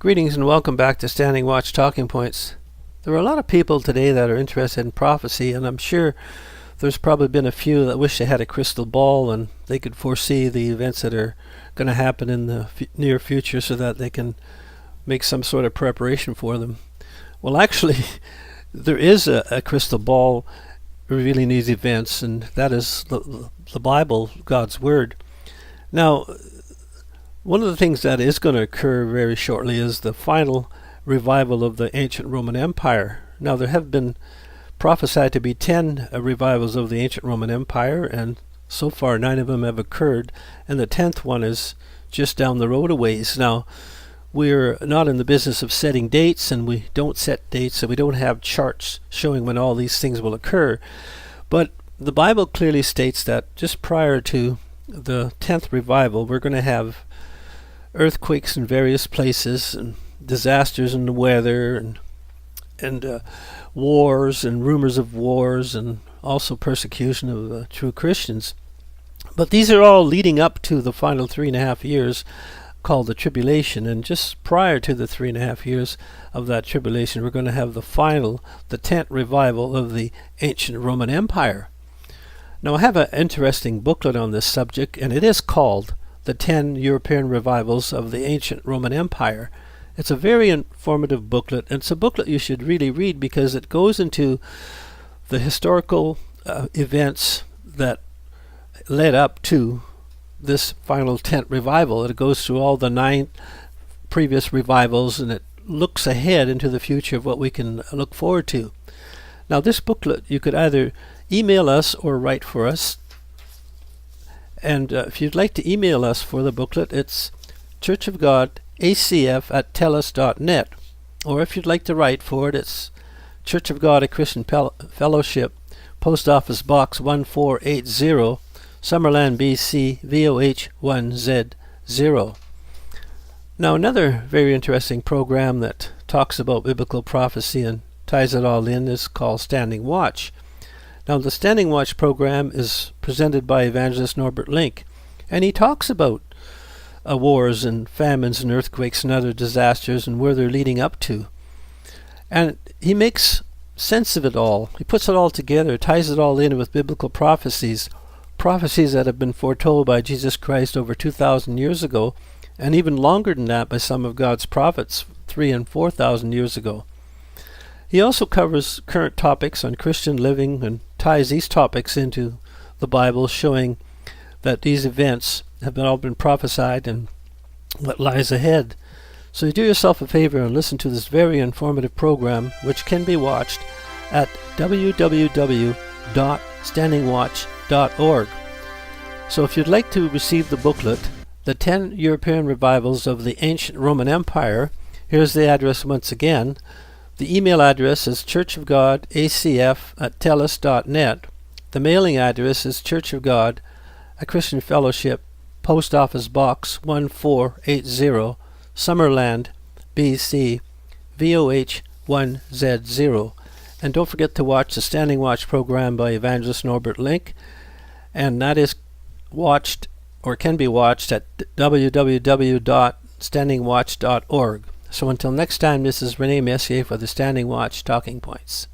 Greetings and welcome back to Standing Watch Talking Points. There are a lot of people today that are interested in prophecy, and I'm sure there's probably been a few that wish they had a crystal ball and they could foresee the events that are going to happen in the near future so that they can make some sort of preparation for them. Well, actually, there is a crystal ball revealing these events, and that is the Bible, God's Word. Now, one of the things that is going to occur very shortly is the final revival of the ancient Roman Empire. Now, there have been prophesied to be 10 revivals of the ancient Roman Empire, and so far 9 of them have occurred, and the 10th one is just down the road a ways. Now, we're not in the business of setting dates, and we don't set dates, and we don't have charts showing when all these things will occur. But the Bible clearly states that just prior to the 10th revival, we're going to have earthquakes in various places, and disasters in the weather, and wars and rumors of wars, and also persecution of true Christians. But these are all leading up to the final 3.5 years called the tribulation, and just prior to the 3.5 years of that tribulation, we're going to have the 10th revival of the ancient Roman Empire. Now, I have an interesting booklet on this subject, and it is called The 10 European Revivals of the Ancient Roman Empire. It's a very informative booklet, and it's a booklet you should really read because it goes into the historical events that led up to this final 10th revival. It goes through all the 9 previous revivals, and it looks ahead into the future of what we can look forward to. Now, this booklet, you could either email us or write for us. And if you'd like to email us for the booklet, it's churchofgodacf@telus.net. Or if you'd like to write for it, it's Church of God, a Christian Fellowship, Post Office Box 1480, Summerland, BC, VOH1Z0. Now, another very interesting program that talks about biblical prophecy and ties it all in is called Standing Watch. Now, the Standing Watch program is presented by Evangelist Norbert Link, and he talks about wars and famines and earthquakes and other disasters and where they're leading up to. And he makes sense of it all. He puts it all together, ties it all in with biblical prophecies that have been foretold by Jesus Christ over 2,000 years ago, and even longer than that by some of God's prophets 3,000 and 4,000 years ago. He also covers current topics on Christian living and ties these topics into the Bible, showing that these events have all been prophesied and what lies ahead. So you do yourself a favor and listen to this very informative program, which can be watched at www.standingwatch.org. So if you'd like to receive the booklet, The 10 European Revivals of the Ancient Roman Empire, here's the address once again. The email address is churchofgodacf@telus.net. The mailing address is Church of God, a Christian Fellowship, Post Office Box 1480, Summerland, BC, VOH1Z0. And don't forget to watch the Standing Watch program by Evangelist Norbert Link, and that is watched or can be watched at www.standingwatch.org. So until next time, this is Rene Messier for the Standing Watch Talking Points.